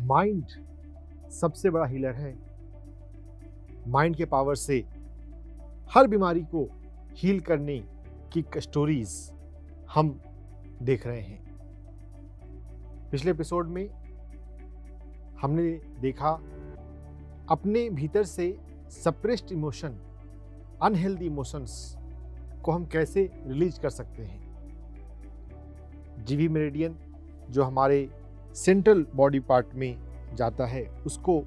Mind सबसे बड़ा healer है। माइंड के पावर से हर बीमारी को हील करने की स्टोरीज हम देख रहे हैं। पिछले एपिसोड में हमने देखा अपने भीतर से सप्रेस्ड इमोशन, अनहेल्दी इमोशंस को हम कैसे रिलीज कर सकते हैं। जीवी मेरिडियन जो हमारे सेंट्रल बॉडी पार्ट में जाता है, उसको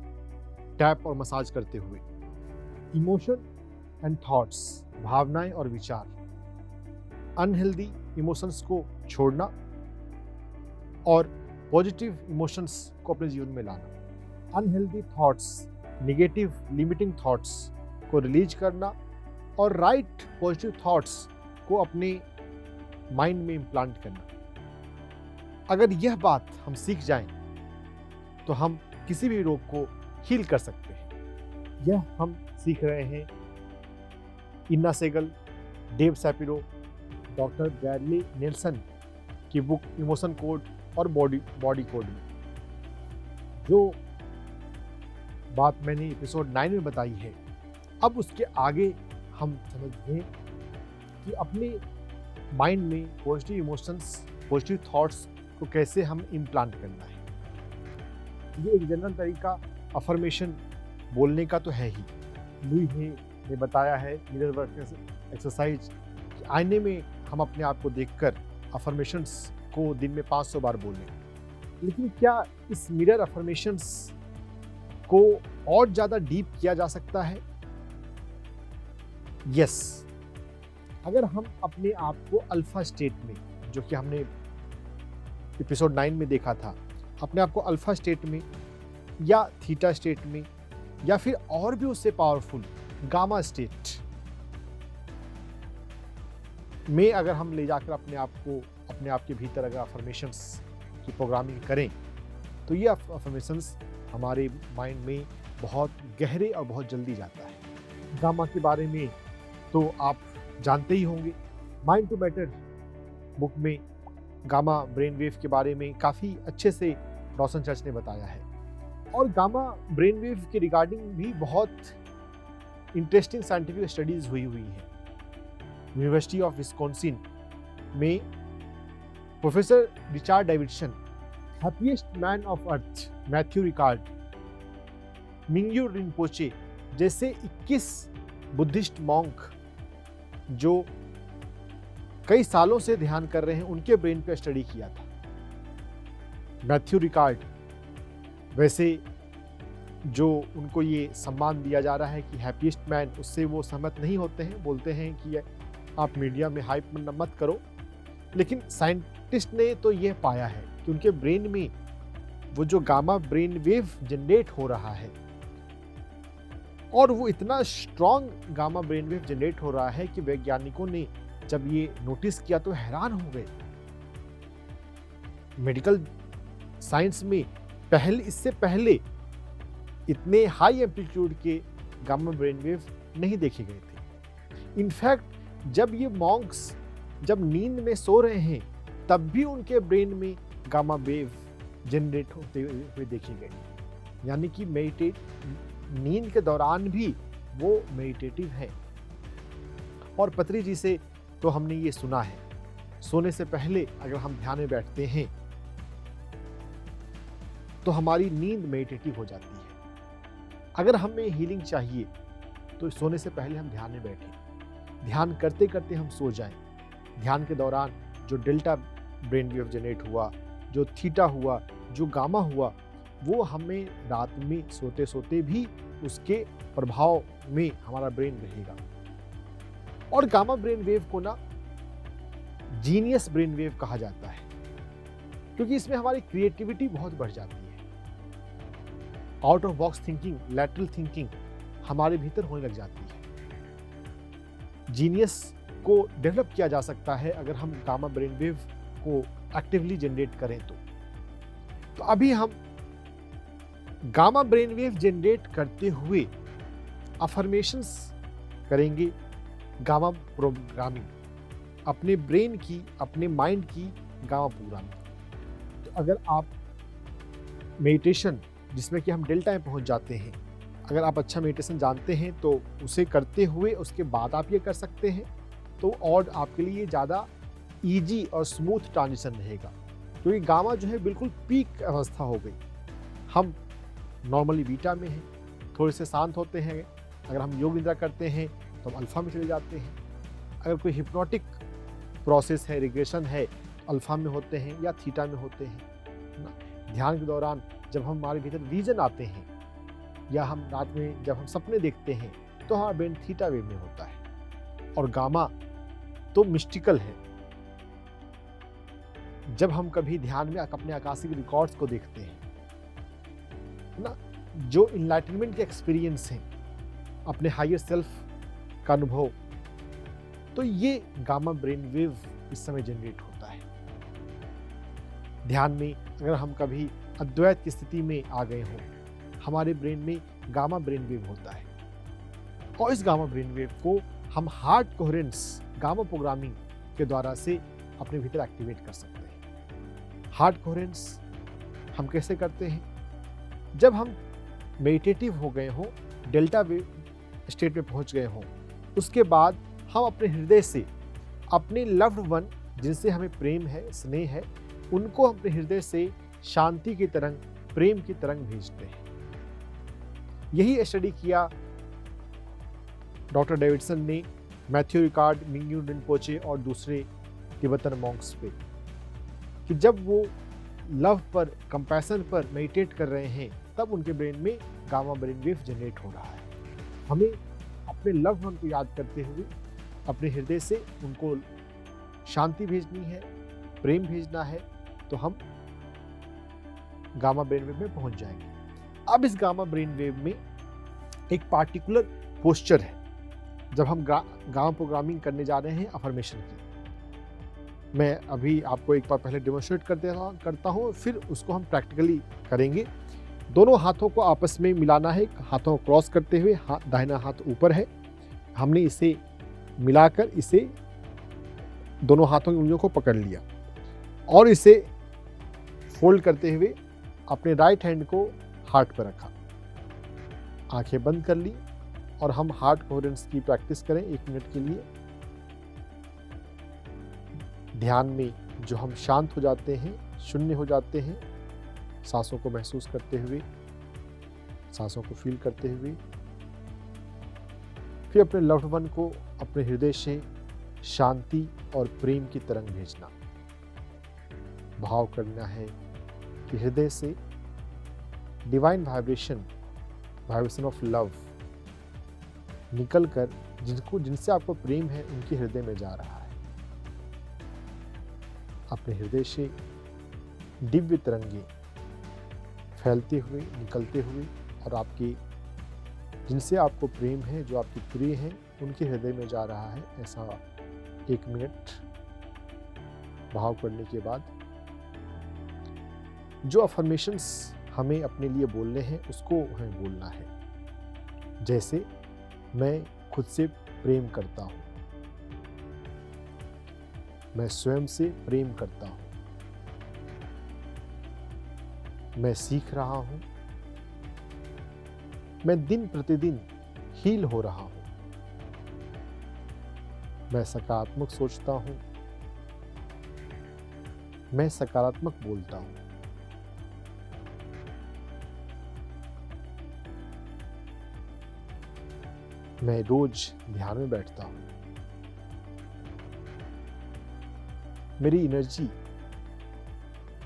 टैप और मसाज करते हुए इमोशन एंड थॉट्स, भावनाएं और विचार, अनहेल्दी इमोशंस को छोड़ना और पॉजिटिव इमोशंस को अपने जीवन में लाना, unhealthy thoughts, negative limiting thoughts को रिलीज करना और राइट पॉजिटिव थॉट्स को अपने माइंड में इम्प्लांट करना। अगर यह बात हम सीख जाएं तो हम किसी भी रोग को हील कर सकते हैं। यह हम सीख रहे हैं Inna Segal, Dave Sapiro, doctor Bradley Nelson की बुक इमोशन कोड और बॉडी कोड में। जो बात मैंने एपिसोड 9 में बताई है, अब उसके आगे हम समझें कि अपने माइंड में पॉजिटिव इमोशंस, पॉजिटिव थॉट्स को कैसे हम इम्प्लांट करना है। ये एक जनरल तरीका अफर्मेशन बोलने का तो है ही। लुई हे ने बताया है मिरर वर्क एक्सरसाइज, आईने में हम अपने आप को देखकर अफर्मेशंस को दिन में 500 बार बोलें। लेकिन क्या इस मिरर अफर्मेशंस को और ज़्यादा डीप किया जा सकता है? यस। अगर हम अपने आप को अल्फा स्टेट में, जो कि हमने एपिसोड 9 में देखा था, अपने आप को अल्फा स्टेट में या थीटा स्टेट में या फिर और भी उससे पावरफुल गामा स्टेट में अगर हम ले जाकर अपने आप के भीतर अगर अफर्मेशंस की प्रोग्रामिंग करें, तो ये अफर्मेशंस हमारे माइंड में बहुत गहरे और बहुत जल्दी जाता है। गामा के बारे में तो आप जानते ही होंगे। माइंड टू मैटर बुक में गामा ब्रेन वेव के बारे में काफ़ी अच्छे से रॉसन चर्च ने बताया है। और गामा ब्रेन वेव के रिगार्डिंग भी बहुत इंटरेस्टिंग साइंटिफिक स्टडीज हुई है। यूनिवर्सिटी ऑफ विस्कॉन्सिन में professor Richard Davidson, happiest man of earth Matthew record, Mingyu Rinpoche जैसे 21 बुद्धिस्ट मॉन्क जो कई सालों से ध्यान कर रहे हैं, उनके ब्रेन पे स्टडी किया था। मैथ्यू रिकार्ड वैसे जो उनको ये सम्मान दिया जा रहा है कि हैप्पीएस्ट मैन, उससे वो सहमत नहीं होते हैं, बोलते हैं कि आप मीडिया में हाइप मत करो। लेकिन साइंटिस्ट ने तो ये पाया है कि उनके ब्रेन में वो जो गामा ब्रेन वेव जनरेट हो रहा है, और वो इतना strong gamma brain wave generate हो रहा है कि वैज्ञानिकों ने जब ये नोटिस किया तो हैरान हो गए। मेडिकल साइंस में इससे पहले इतने हाई एम्पलीट्यूड के गामा ब्रेन वेव नहीं देखे गए थे। इनफैक्ट जब ये मॉन्क्स जब नींद में सो रहे हैं, तब भी उनके ब्रेन में गामा वेव जनरेट होते हुए देखे गए। यानी कि नींद के दौरान भी वो मेडिटेटिव है। और पत्री जी से तो हमने ये सुना है, सोने से पहले अगर हम ध्यान में बैठते हैं तो हमारी नींद मेडिटेटिव हो जाती है। अगर हमें हीलिंग चाहिए तो सोने से पहले हम ध्यान में बैठें, ध्यान करते करते हम सो जाएं। ध्यान के दौरान जो डेल्टा ब्रेन वेव जनरेट हुआ, जो थीटा हुआ, जो गामा हुआ, वो हमें रात में सोते सोते भी उसके प्रभाव में हमारा ब्रेन रहेगा। और गामा ब्रेन वेव को ना जीनियस ब्रेन वेव कहा जाता है, क्योंकि इसमें हमारी क्रिएटिविटी बहुत बढ़ जाती है। Out of box thinking, lateral thinking हमारे भीतर होने लग जाती है। जीनियस को डेवलप किया जा सकता है अगर हम गामा ब्रेन वेव को एक्टिवली जनरेट करें तो अभी हम गामा ब्रेन वेव जनरेट करते हुए अफर्मेशंस करेंगे, गामा प्रोग्रामिंग, अपने ब्रेन की, अपने माइंड की गामा प्रोग्रामिंग। तो अगर आप मेडिटेशन जिसमें कि हम डेल्टा में पहुंच जाते हैं, अगर आप अच्छा मेडिटेशन जानते हैं तो उसे करते हुए उसके बाद आप ये कर सकते हैं, तो और आपके लिए ज़्यादा ईजी और स्मूथ ट्रांजिशन रहेगा। क्योंकि गामा जो है बिल्कुल पीक अवस्था हो गई, हम नॉर्मली बीटा में हैं, थोड़े से शांत होते हैं। अगर हम योग निद्रा करते हैं तो हम अल्फा में चले जाते हैं। अगर कोई हिप्नोटिक प्रोसेस है, रिग्रेशन है, तो अल्फा में होते हैं या थीटा में होते हैं। ध्यान के दौरान जब हम हमारे भीतर विजन आते हैं या हम रात में जब हम सपने देखते हैं तो हमारा ब्रेन थीटा वेव में होता है। और गामा तो मिस्टिकल है। जब हम कभी ध्यान में अपने आकाशिक रिकॉर्ड्स को देखते हैं ना, जो इनलाइटनमेंट के एक्सपीरियंस हैं, अपने हायर सेल्फ का अनुभव, तो ये गामा ब्रेन वेव इस समय जनरेट होता है। ध्यान में अगर हम कभी अद्वैत की स्थिति में आ गए हों, हमारे ब्रेन में गामा ब्रेन वेव होता है और इस गामा ब्रेन वेव को हम हार्ट कोहेरेंस गामा प्रोग्रामिंग के द्वारा से अपने भीतर एक्टिवेट कर सकते हैं। हार्ट कोहेरेंस हम कैसे करते हैं? जब हम मेडिटेटिव हो गए हों, डेल्टा वेव स्टेट में पहुंच गए हों, उसके बाद हम अपने हृदय से अपने लव्ड वन जिनसे हमें प्रेम है, स्नेह है, उनको अपने हृदय से शांति की तरंग, प्रेम की तरंग भेजते हैं। यही स्टडी किया डॉक्टर डेविडसन ने मैथ्यू रिकार्ड, मिंग्यू रिम्पोचे और दूसरे तिब्बतन मॉन्क्स पे, कि जब वो लव पर, कंपैशन पर मेडिटेट कर रहे हैं तब उनके ब्रेन में गामा ब्रेन वेव जनरेट हो रहा है। हमें अपने लव वन को याद करते हुए अपने हृदय से उनको शांति भेजनी है, प्रेम भेजना है, तो हम गामा ब्रेन वेव में पहुंच जाएंगे। अब इस गामा ब्रेन वेव में एक पार्टिकुलर पोस्चर है। जब हम गामा प्रोग्रामिंग करने जा रहे हैं अफर्मेशन की, मैं अभी आपको एक बार पहले डेमोन्स्ट्रेट करता हूँ, फिर उसको हम प्रैक्टिकली करेंगे। दोनों हाथों को आपस में मिलाना है, हाथों को क्रॉस करते हुए, दाहिना हाथ ऊपर है, हमने इसे मिलाकर इसे दोनों हाथों की उंगलियों को पकड़ लिया और इसे फोल्ड करते हुए अपने राइट हैंड को हार्ट पर रखा, आंखें बंद कर ली और हम हार्ट कोहेरेंस की प्रैक्टिस करें 1 मिनट के लिए। ध्यान में जो हम शांत हो जाते हैं, शून्य हो जाते हैं, सांसों को महसूस करते हुए, सांसों को फील करते हुए, फिर अपने लव्ड वन को अपने हृदय से शांति और प्रेम की तरंग भेजना। भाव करना है कि हृदय से डिवाइन वाइब्रेशन ऑफ लव निकलकर जिनसे आपको प्रेम है उनके हृदय में जा रहा है। अपने हृदय से दिव्य तरंगे फैलते हुए, निकलते हुए और आपके जिनसे आपको प्रेम है, जो आपके प्रिय हैं, उनके हृदय में जा रहा है। ऐसा 1 मिनट भाव करने के बाद जो अफर्मेशंस हमें अपने लिए बोलने हैं उसको हमें बोलना है। जैसे मैं खुद से प्रेम करता हूँ, मैं स्वयं से प्रेम करता हूँ, मैं सीख रहा हूँ, मैं दिन प्रतिदिन हील हो रहा हूँ, मैं सकारात्मक सोचता हूँ, मैं सकारात्मक बोलता हूँ, मैं रोज ध्यान में बैठता हूँ, मेरी एनर्जी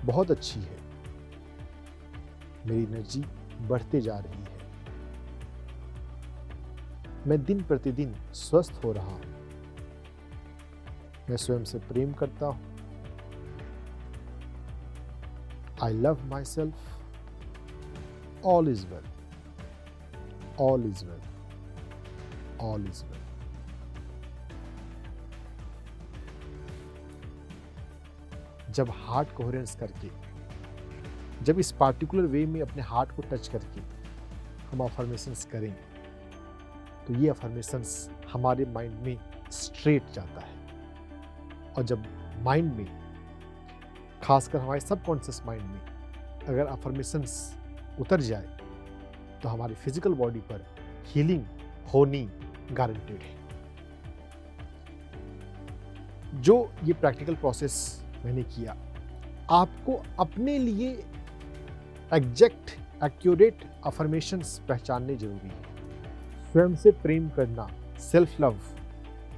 बहुत अच्छी है, मेरी एनर्जी बढ़ते जा रही है, मैं दिन प्रतिदिन स्वस्थ हो रहा हूँ, मैं स्वयं से प्रेम करता हूँ, I love my self, all is well, all is well, all is well. जब हार्ट कोहेरेंस करके, जब इस पार्टिकुलर वे में अपने हार्ट को टच करके हम अफर्मेशंस करें तो ये अफर्मेशंस हमारे माइंड में स्ट्रेट जाता है। और जब माइंड में, खासकर हमारे सबकॉन्शियस माइंड में अगर अफर्मेशंस उतर जाए तो हमारी फिजिकल बॉडी पर हीलिंग होनी गारंटेड है। जो ये प्रैक्टिकल प्रोसेस मैंने किया, आपको अपने लिए एग्जैक्ट एक्यूरेट अफर्मेशंस पहचानने जरूरी है। स्वयं से प्रेम करना, सेल्फ लव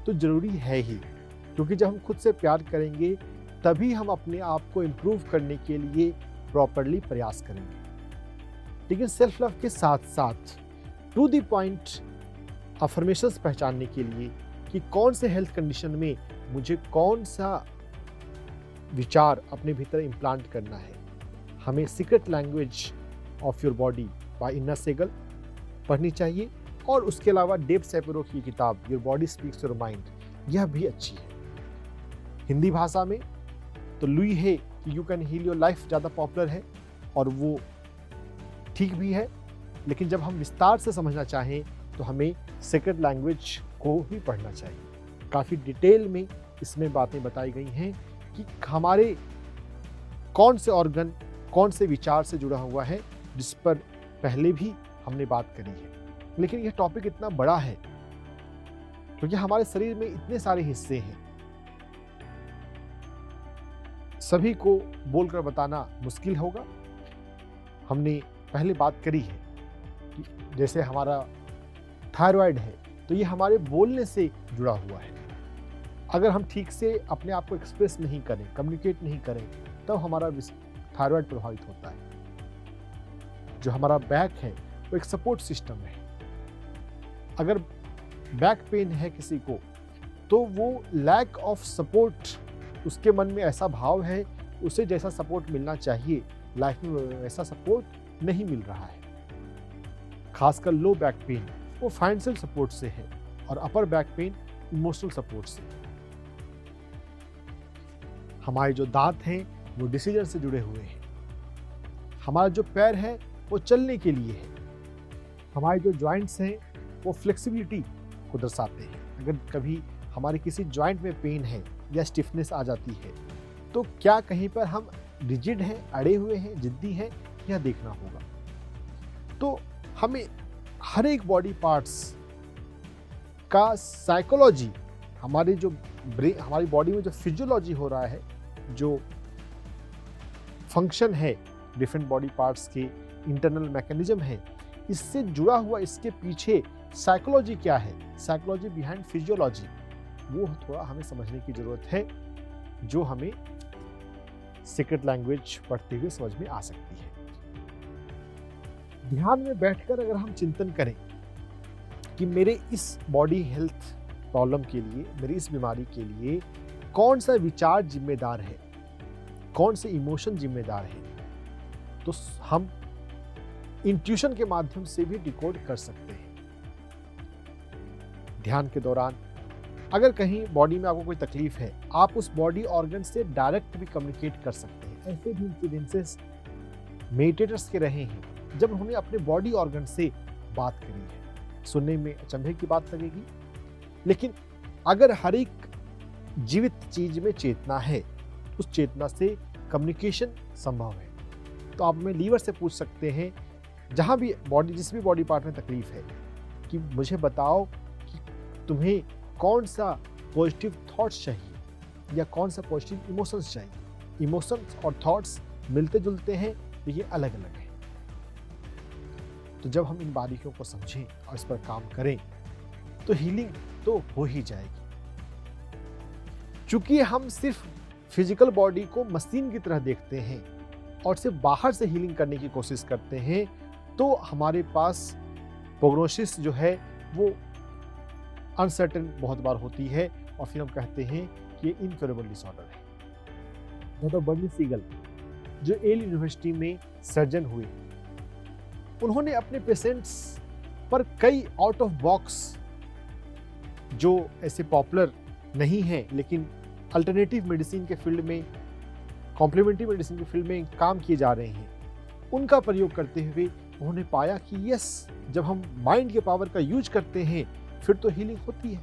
तो जरूरी है ही, क्योंकि जब हम खुद से प्यार करेंगे तभी हम अपने आप को इम्प्रूव करने के लिए प्रॉपरली प्रयास करेंगे। लेकिन सेल्फ लव के साथ साथ टू द पॉइंट अफर्मेशंस पहचानने के लिए कि कौन से हेल्थ कंडीशन में मुझे कौन सा विचार अपने भीतर इम्प्लांट करना है, हमें secret language of your body by इन्ना सेगल पढ़नी चाहिए। और उसके अलावा डेव सैपेरो की किताब your body speaks your mind, यह भी अच्छी है। हिंदी भाषा में तो लुई है कि you can heal your life ज़्यादा पॉपुलर है और वो ठीक भी है, लेकिन जब हम विस्तार से समझना चाहें तो हमें सीक्रेट लैंग्वेज को ही पढ़ना चाहिए। काफ़ी डिटेल में इसमें बातें बताई गई हैं कि हमारे कौन से ऑर्गन कौन से विचार से जुड़ा हुआ है, जिस पर पहले भी हमने बात करी है। लेकिन यह टॉपिक इतना बड़ा है क्योंकि हमारे शरीर में इतने सारे हिस्से हैं, सभी को बोलकर बताना मुश्किल होगा। हमने पहले बात करी है कि जैसे हमारा थायराइड है तो ये हमारे बोलने से जुड़ा हुआ है। अगर हम ठीक से अपने आप को एक्सप्रेस नहीं करें, कम्युनिकेट नहीं करें, तब हमारा थायराइड प्रभावित होता है। जो हमारा बैक है वो एक सपोर्ट सिस्टम है। अगर बैक पेन है किसी को तो वो लैक ऑफ सपोर्ट, उसके मन में ऐसा भाव है उसे जैसा सपोर्ट मिलना चाहिए लाइफ में वैसा सपोर्ट नहीं मिल रहा है। खासकर लो बैक पेन वो फाइनेंशियल सपोर्ट से है और upper back pain emotional support से है। हमारे जो दांत हैं वो डिसीजन से जुड़े हुए हैं। हमारा जो पैर है वो चलने के लिए है। हमारे जो जॉइंट्स हैं वो फ्लेक्सिबिलिटी को दर्शाते हैं। अगर कभी हमारे किसी जॉइंट में पेन है या स्टिफनेस आ जाती है तो क्या कहीं पर हम रिजिड हैं, अड़े हुए हैं, जिद्दी हैं, यह देखना होगा। तो हमें हर एक बॉडी पार्ट्स का साइकोलॉजी, हमारी जो हमारी बॉडी में जो फिजियोलॉजी हो रहा है, जो फंक्शन है डिफरेंट बॉडी पार्ट्स के, इंटरनल मैकेनिज्म है, इससे जुड़ा हुआ इसके पीछे साइकोलॉजी क्या है, साइकोलॉजी बिहाइंड फिजियोलॉजी, वो थोड़ा हमें समझने की जरूरत है, जो हमें सीक्रेट लैंग्वेज पढ़ते हुए समझ में आ सकती है। ध्यान में बैठकर अगर हम चिंतन करें कि मेरे इस बॉडी हेल्थ प्रॉब्लम के लिए, मेरी इस बीमारी के लिए कौन सा विचार जिम्मेदार है, कौन से इमोशन जिम्मेदार है, तो हम इंट्यूशन के माध्यम से भी डिकोड कर सकते हैं। ध्यान के दौरान अगर कहीं बॉडी में आपको कोई तकलीफ है, आप उस बॉडी ऑर्गन से डायरेक्ट भी कम्युनिकेट कर सकते हैं। ऐसे भी इंसिडेंसेस मेडिटेटर्स के रहे हैं जब उन्होंने अपने बॉडी ऑर्गन से बात करी है। सुनने में अचंभे की बात लगेगी, लेकिन अगर हर एक जीवित चीज में चेतना है, उस चेतना से कम्युनिकेशन संभव है। तो आप हमें लीवर से पूछ सकते हैं, जहाँ भी बॉडी, जिस भी बॉडी पार्ट में तकलीफ है, कि मुझे बताओ कि तुम्हें कौन सा पॉजिटिव थॉट्स चाहिए या कौन सा पॉजिटिव इमोशंस चाहिए। इमोशंस और थॉट्स मिलते जुलते हैं, लेकिन अलग अलग हैं। तो जब हम इन बारीकियों को समझें और इस पर काम करें तो हीलिंग तो हो ही जाएगी। चूंकि हम सिर्फ फिजिकल बॉडी को मशीन की तरह देखते हैं और सिर्फ बाहर से हीलिंग करने की कोशिश करते हैं, तो हमारे पास प्रोग्नोसिस जो है वो अनसर्टेन बहुत बार होती है और फिर हम कहते हैं कि ये इनक्योरेबल डिसऑर्डर है। डॉक्टर बर्नी सीगल जो येल यूनिवर्सिटी में सर्जन हुए, उन्होंने अपने पेशेंट्स पर कई आउट ऑफ बॉक्स, जो ऐसे पॉपुलर नहीं है लेकिन अल्टरनेटिव मेडिसिन के फील्ड में, कॉम्प्लीमेंट्री मेडिसिन के फील्ड में काम किए जा रहे हैं, उनका प्रयोग करते हुए उन्होंने पाया कि यस, जब हम माइंड के पावर का यूज करते हैं फिर तो हीलिंग होती है।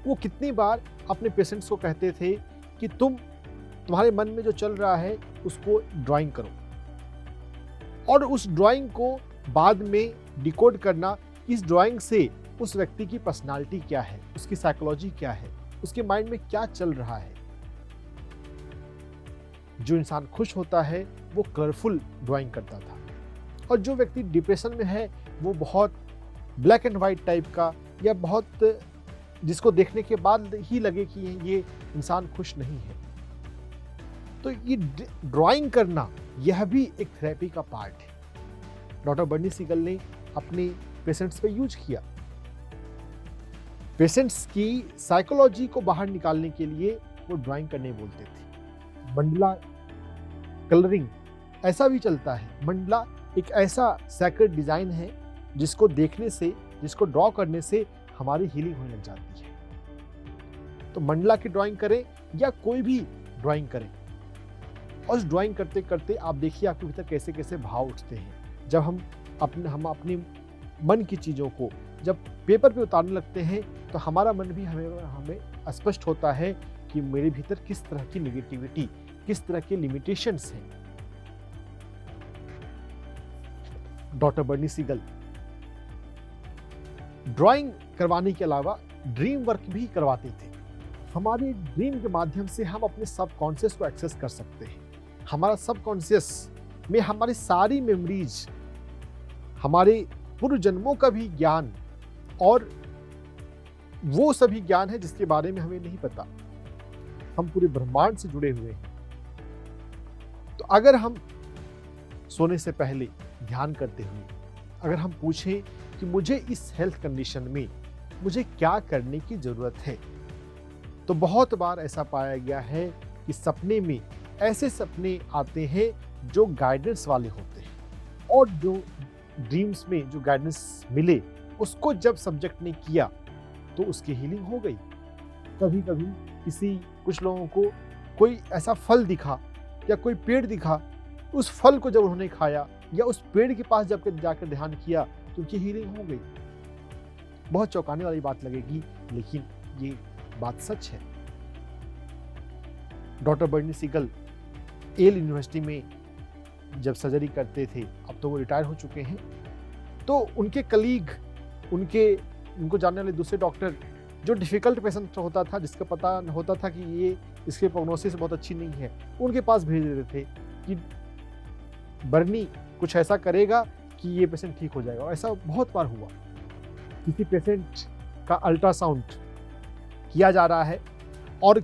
वो कितनी बार अपने पेशेंट्स को कहते थे कि तुम्हारे मन में जो चल रहा है उसको ड्राइंग करो और उस ड्राइंग को बाद में डिकोड करना, इस ड्राइंग से उस व्यक्ति की पर्सनालिटी क्या है, उसकी साइकोलॉजी क्या है, उसके माइंड में क्या चल रहा है। जो इंसान खुश होता है वो कलरफुल ड्राइंग करता था, और जो व्यक्ति डिप्रेशन में है वो बहुत ब्लैक एंड वाइट टाइप का, या बहुत जिसको देखने के बाद ही लगे कि ये इंसान खुश नहीं है। तो ये ड्राइंग करना यह भी एक थेरेपी का पार्ट है। डॉक्टर बर्नी सीगल ने अपने पेशेंट्स पे यूज किया। पेशेंट्स की साइकोलॉजी को बाहर निकालने के लिए वो ड्राइंग करने बोलते थे। मंडला कलरिंग ऐसा भी चलता है। मंडला एक ऐसा सैक्रेड डिजाइन है जिसको देखने से, जिसको ड्रॉ करने से हमारी हीलिंग होने लग जाती है। तो मंडला की ड्राइंग करें या कोई भी ड्राइंग करें, और उस ड्राइंग करते करते आप देखिए आपके भीतर कैसे कैसे भाव उठते हैं। जब हम अपने मन की चीज़ों को जब पेपर पे उतारने लगते हैं तो हमारा मन भी हमें स्पष्ट होता है कि मेरे भीतर किस तरह की नेगेटिविटी, किस तरह के लिमिटेशंस हैं। डॉक्टर बर्नी सीगल ड्राइंग करवाने के अलावा ड्रीम वर्क भी करवाते थे। हमारे ड्रीम के माध्यम से हम अपने सबकॉन्शियस को एक्सेस कर सकते हैं। हमारा सबकॉन्शियस में हमारी सारी मेमोरीज, हमारे पूर्व जन्मों का भी ज्ञान, और वो सभी ज्ञान है जिसके बारे में हमें नहीं पता। हम पूरे ब्रह्मांड से जुड़े हुए हैं। तो अगर हम सोने से पहले ध्यान करते हुए अगर हम पूछें कि मुझे इस हेल्थ कंडीशन में मुझे क्या करने की जरूरत है, तो बहुत बार ऐसा पाया गया है कि सपने में ऐसे सपने आते हैं जो गाइडेंस वाले होते हैं, और जो ड्रीम्स में जो गाइडेंस मिले उसको जब सब्जेक्ट ने किया तो उसकी हीलिंग हो गई। कभी कभी कुछ लोगों को कोई ऐसा फल दिखा या कोई पेड़ दिखा, उस फल को जब उन्होंने खाया या उस पेड़ के पास जब जाकर ध्यान किया तो उनकी हीलिंग हो गई। बहुत चौंकाने वाली बात लगेगी, लेकिन ये बात सच है। डॉक्टर बर्नी सीगल येल यूनिवर्सिटी में जब सर्जरी करते थे, अब तो वो रिटायर हो चुके हैं, तो उनके कलीग, उनको जानने वाले दूसरे डॉक्टर, जो डिफिकल्ट पेशेंट होता था, जिसका पता होता था कि ये इसके प्रोग्नोसिस बहुत अच्छी नहीं है, उनके पास भेज देते थे कि बर्नी कुछ ऐसा करेगा कि ये पेशेंट ठीक हो जाएगा। और ऐसा बहुत बार हुआ। किसी पेशेंट का अल्ट्रासाउंड किया जा रहा है और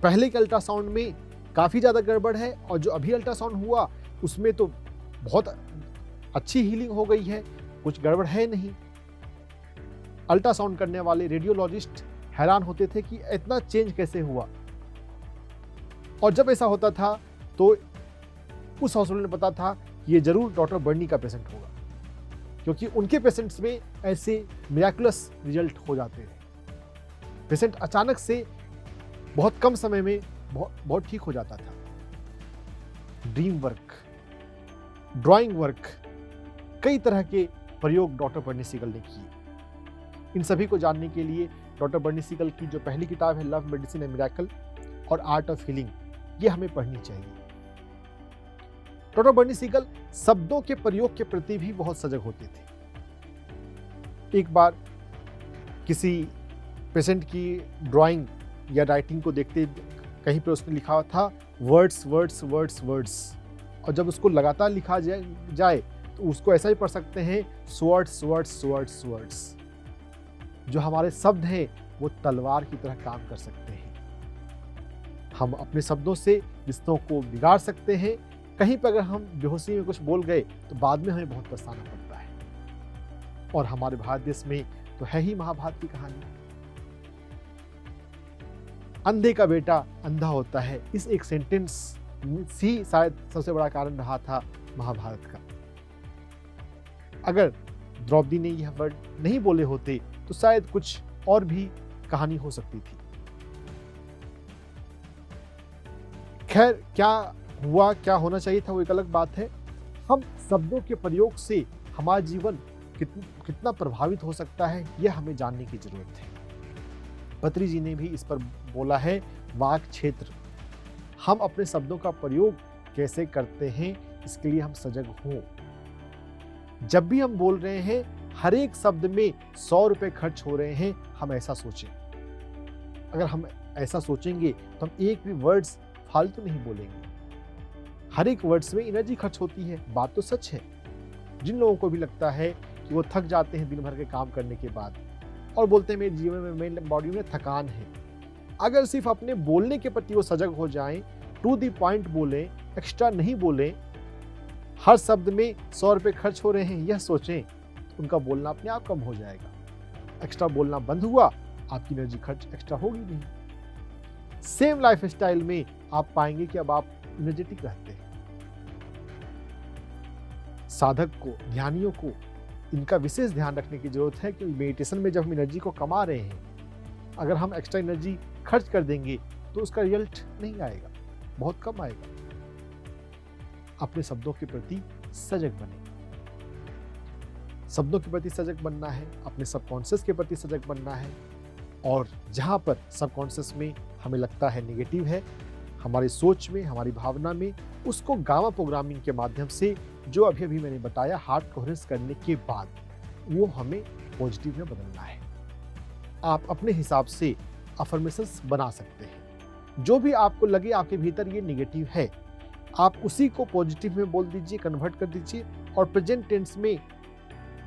पहले के अल्ट्रासाउंड में काफ़ी ज़्यादा गड़बड़ है, और जो अभी अल्ट्रासाउंड हुआ उसमें तो बहुत अच्छी हीलिंग हो गई है, कुछ गड़बड़ है नहीं। अल्ट्रासाउंड करने वाले रेडियोलॉजिस्ट हैरान होते थे कि इतना चेंज कैसे हुआ। और जब ऐसा होता था तो उस हॉस्पिटल ने पता था ये जरूर डॉक्टर बर्नी का पेशेंट होगा, क्योंकि उनके पेशेंट्स में ऐसे मिराकुलस रिजल्ट हो जाते हैं। पेशेंट अचानक से बहुत कम समय में बहुत ठीक हो जाता था। ड्रीम वर्क, ड्राइंग वर्क, कई तरह के प्रयोग डॉक्टर बर्नी सीगल ने किए। इन सभी को जानने के लिए डॉक्टर बर्नी सीगल की जो पहली किताब है लव, मेडिसिन एंड मिरेकल और आर्ट ऑफ हीलिंग, ये हमें पढ़नी चाहिए। डॉक्टर बर्नी सीगल शब्दों के प्रयोग के प्रति भी बहुत सजग होते थे। एक बार किसी पेशेंट की ड्राइंग या राइटिंग को देखते कहीं पर उसने लिखा था वर्ड्स वर्ड्स वर्ड्स वर्ड्स, और जब उसको लगातार लिखा जाए तो उसको ऐसा ही पढ़ सकते हैं स्वर्ड्स वर्ड्स स्वर्ड्स स्वर्ड्स। जो हमारे शब्द हैं वो तलवार की तरह काम कर सकते हैं। हम अपने शब्दों से रिश्तों को बिगाड़ सकते हैं। कहीं पर अगर हम बेहोशी में कुछ बोल गए तो बाद में हमें बहुत पछताना पड़ता है। और हमारे भारत देश में तो है ही महाभारत की कहानी। अंधे का बेटा अंधा होता है, इस एक सेंटेंस ही शायद सबसे बड़ा कारण रहा था महाभारत का। अगर द्रौपदी ने यह वर्ड नहीं बोले होते तो शायद कुछ और भी कहानी हो सकती थी। खैर, क्या हुआ, क्या होना चाहिए था, वो एक अलग बात है। हम शब्दों के प्रयोग से हमारा जीवन कितना प्रभावित हो सकता है, यह हमें जानने की जरूरत है। पत्री जी ने भी इस पर बोला है, वाक क्षेत्र। हम अपने शब्दों का प्रयोग कैसे करते हैं, इसके लिए हम सजग हों। जब भी हम बोल रहे हैं, हर एक शब्द में 100 रुपए खर्च हो रहे हैं, हम ऐसा सोचें। अगर हम ऐसा सोचेंगे तो हम एक भी वर्ड्स फालतू नहीं बोलेंगे। हर एक वर्ड्स में एनर्जी खर्च होती है, बात तो सच है। जिन लोगों को भी लगता है कि वो थक जाते हैं दिन भर के काम करने के बाद और बोलते हैं मेरे जीवन में, मेरी बॉडी में थकान है, अगर सिर्फ अपने बोलने के प्रति वो सजग हो जाएं, टू द पॉइंट बोलें, एक्स्ट्रा नहीं बोलें, हर शब्द में 100 रुपए खर्च हो रहे हैं यह सोचें, तो उनका बोलना अपने आप कम हो जाएगा। एक्स्ट्रा बोलना बंद हुआ, आपकी एनर्जी खर्च एक्स्ट्रा होगी नहीं। सेम लाइफ स्टाइल में आप पाएंगे कि अब आप एनर्जेटिक रहते हैं। साधक को, ध्यानियों को इनका विशेष ध्यान रखने की जरूरत है कि मेडिटेशन में जब हम एनर्जी को कमा रहे हैं, अगर हम एक्स्ट्रा एनर्जी खर्च कर देंगे तो उसका रिजल्ट नहीं आएगा, बहुत कम आएगा। अपने शब्दों के प्रति सजग बने। शब्दों के प्रति सजग बनना है, अपने सबकॉन्शियस के प्रति सजग बनना है, और जहां पर सबकॉन्शियस में हमें लगता है नेगेटिव है, हमारी सोच में, हमारी भावना में, उसको गामा प्रोग्रामिंग के माध्यम से, जो अभी मैंने बताया, हार्ट कोहेरेंस करने के बाद वो हमें पॉजिटिव में बदलना है। आप अपने हिसाब से अफर्मेशंस बना सकते हैं। जो भी आपको लगे आपके भीतर ये नेगेटिव है, आप उसी को पॉजिटिव में बोल दीजिए, कन्वर्ट कर दीजिए, और प्रेजेंट टेंस में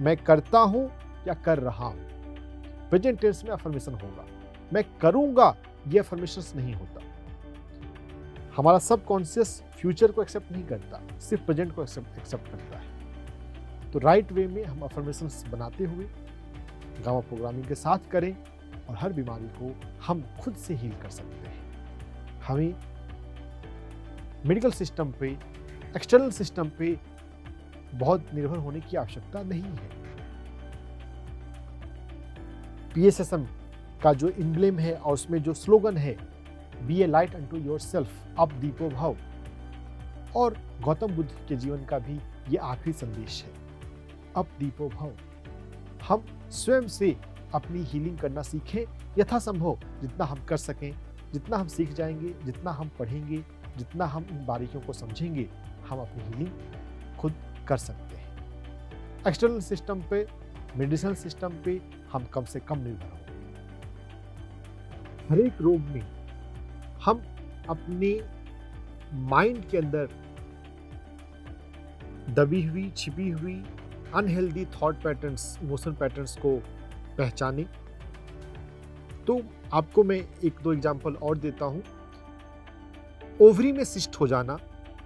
मैं करता हूं या कर रहा हूं। प्रेजेंट टेंस में अफर्मेशन होगा, मैं करूंगा ये अफर्मेशंस नहीं होता। हमारा सबकॉन्शियस फ्यूचर को एक्सेप्ट नहीं करता, सिर्फ प्रेजेंट को एक्सेप्ट करता है। तो राइट वे में हम अफर्मेशंस बनाते हुए गामा प्रोग्रामिंग के साथ करें, और हर बीमारी को हम खुद से हील कर सकते हैं। हमें मेडिकल सिस्टम पे, एक्सटर्नल सिस्टम पे बहुत निर्भर होने की आवश्यकता नहीं है। PSSM का जो एम्ब्लेम है और उसमें जो स्लोगन है, बी ए लाइट अनटू योरसेल्फ, अब दीपो भव, और गौतम बुद्ध के जीवन का भी ये आखिरी संदेश है, अब दीपो भव। हम स्वयं से अपनी हीलिंग करना सीखें, यथासंभव जितना हम कर सकें, जितना हम सीख जाएंगे, जितना हम पढ़ेंगे, जितना हम इन बारीकियों को समझेंगे, हम अपनी हीलिंग खुद कर सकते हैं। एक्सटर्नल सिस्टम पे, मेडिसिनल सिस्टम पे हम कम से कम निर्भर हों। हर एक रोग में हम अपने माइंड के अंदर दबी हुई, छिपी हुई unhealthy thought patterns, emotional patterns को पहचानें। तो आपको मैं एक दो एग्जांपल और देता हूं। ओवरी में सिस्ट हो जाना,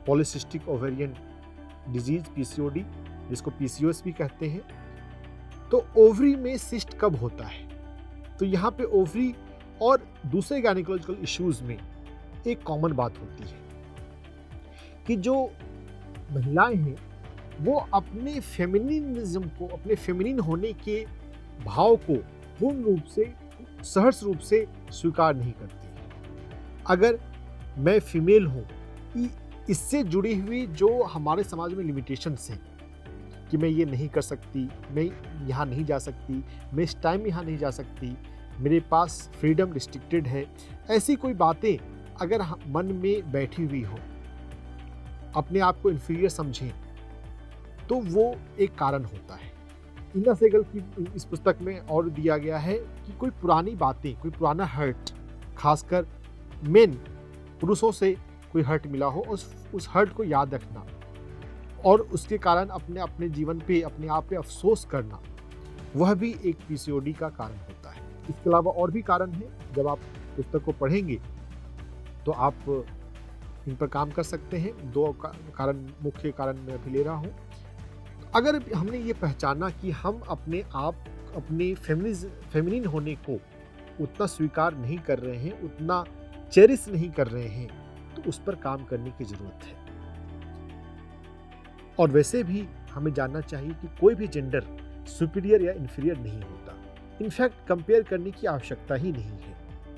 पॉलीसिस्टिक ओवेरियन डिजीज, PCOD, जिसको PCOS भी कहते हैं। तो ओवरी में सिस्ट कब होता है? तो यहाँ पे ओवरी और दूसरे गायनेकोलॉजिकल इश्यूज में एक कॉमन बात होती है कि जो महिलाएं हैं वो अपने फेमिनिज्म को, अपने फेमिनिन होने के भाव को पूर्ण रूप से, सहर्ष रूप से स्वीकार नहीं करती है। अगर मैं फीमेल हूँ, इससे जुड़ी हुई जो हमारे समाज में लिमिटेशंस हैं कि मैं ये नहीं कर सकती, मैं यहाँ नहीं जा सकती, मैं इस टाइम यहाँ नहीं जा सकती, मेरे पास फ्रीडम रिस्ट्रिक्टेड है, ऐसी कोई बातें अगर मन में बैठी हुई हो, अपने आप को इन्फीरियर समझें, तो वो एक कारण होता है। इन्ना सेगल की इस पुस्तक में और दिया गया है कि कोई पुरानी बातें, कोई पुराना हर्ट, खासकर मेन पुरुषों से कोई हर्ट मिला हो, उस हर्ट को याद रखना और उसके कारण अपने जीवन पे, अपने आप पे अफसोस करना, वह भी एक PCOD का कारण होता है। इसके अलावा और भी कारण है, जब आप पुस्तक को पढ़ेंगे तो आप इन पर काम कर सकते हैं। 2 कारण, मुख्य कारण मैं अभी ले रहा हूँ। अगर हमने ये पहचाना कि हम अपने आप, अपने फेमिनिन होने को उतना स्वीकार नहीं कर रहे हैं, उतना चेरिश नहीं कर रहे हैं, तो उस पर काम करने की जरूरत है। और वैसे भी हमें जानना चाहिए कि कोई भी जेंडर सुपीरियर या इन्फीरियर नहीं होता। इनफैक्ट कंपेयर करने की आवश्यकता ही नहीं है।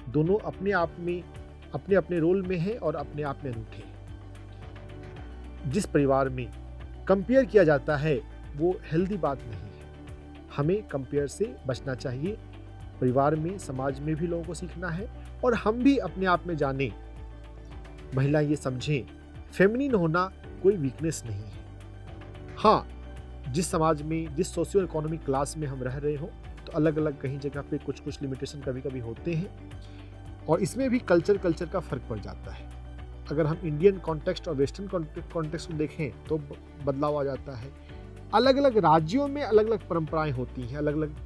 दोनों अपने आप में, अपने अपने रोल में हैं और अपने आप में अनूठे हैं। जिस परिवार में कंपेयर किया जाता है वो हेल्दी बात नहीं है। हमें कंपेयर से बचना चाहिए। परिवार में, समाज में भी लोगों को सीखना है और हम भी अपने आप में जानें, महिला ये समझें, फेमिनिन होना कोई वीकनेस नहीं है। हाँ, जिस समाज में, जिस सोशियो इकोनॉमिक क्लास में हम रह रहे हो, तो अलग अलग कहीं जगह पे कुछ कुछ लिमिटेशन कभी कभी होते हैं, और इसमें भी कल्चर का फ़र्क पड़ जाता है। अगर हम इंडियन कॉन्टेक्स्ट और वेस्टर्न कॉन्टेक्स्ट को देखें तो बदलाव आ जाता है। अलग अलग राज्यों में अलग अलग परंपराएं होती हैं, अलग अलग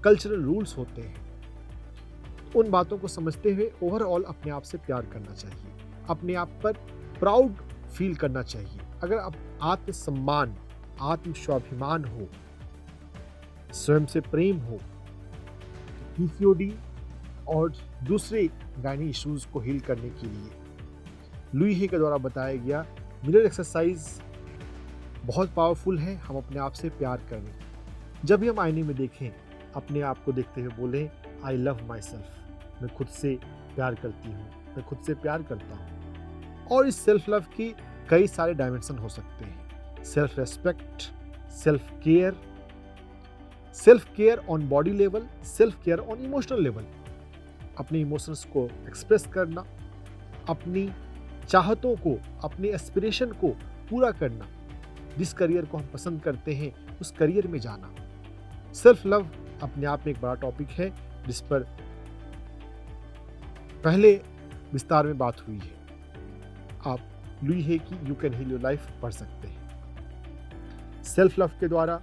कल्चरल रूल्स होते हैं। उन बातों को समझते हुए ओवरऑल अपने आप से प्यार करना चाहिए, अपने आप पर प्राउड फील करना चाहिए। अगर आप आत्मसम्मान, आत्म स्वाभिमान हो, स्वयं से प्रेम हो, पीसीओडी और दूसरे गायनी इश्यूज को हील करने के लिए लुई हे के द्वारा बताया गया मिरर एक्सरसाइज बहुत पावरफुल है। हम अपने आप से प्यार करें। जब भी हम आईने में देखें, अपने आप को देखते हुए बोलें, आई लव माई सेल्फ, मैं खुद से प्यार करती हूँ, मैं खुद से प्यार करता हूँ। और इस सेल्फ लव की कई सारे डायमेंशन हो सकते हैं। Self respect, self care on body level, self care on emotional level. अपने इमोशंस को एक्सप्रेस करना, अपनी चाहतों को, अपने एस्पिरेशन को पूरा करना, जिस करियर को हम पसंद करते हैं उस करियर में जाना। सेल्फ लव अपने आप में एक बड़ा टॉपिक है जिस पर पहले विस्तार में बात हुई है। आप लुई हे की you can heal your life पढ़ सकते हैं। सेल्फ लव के द्वारा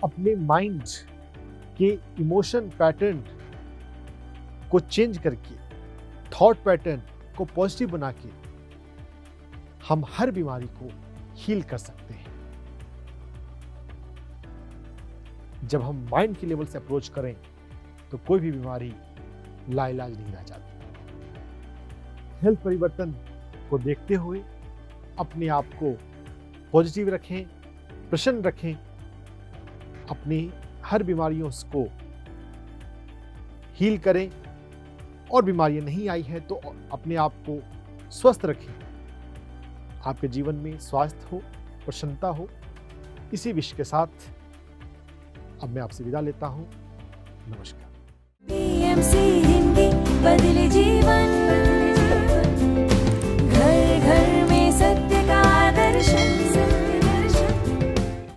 अपने माइंड के इमोशन पैटर्न को चेंज करके, थॉट पैटर्न को पॉजिटिव बना के हम हर बीमारी को हील कर सकते हैं। जब हम माइंड के लेवल से अप्रोच करें तो कोई भी बीमारी लाइलाज नहीं रह जाती। हेल्थ परिवर्तन को देखते हुए अपने आप को पॉजिटिव रखें, प्रसन्न रखें, अपनी हर बीमारियों को हील करें, और बीमारियां नहीं आई है तो अपने आप को स्वस्थ रखें। आपके जीवन में स्वास्थ्य हो, प्रसन्नता हो। इसी विश के साथ अब मैं आपसे विदा लेता हूं। नमस्कार। PMC हिंदी बदले जीवन।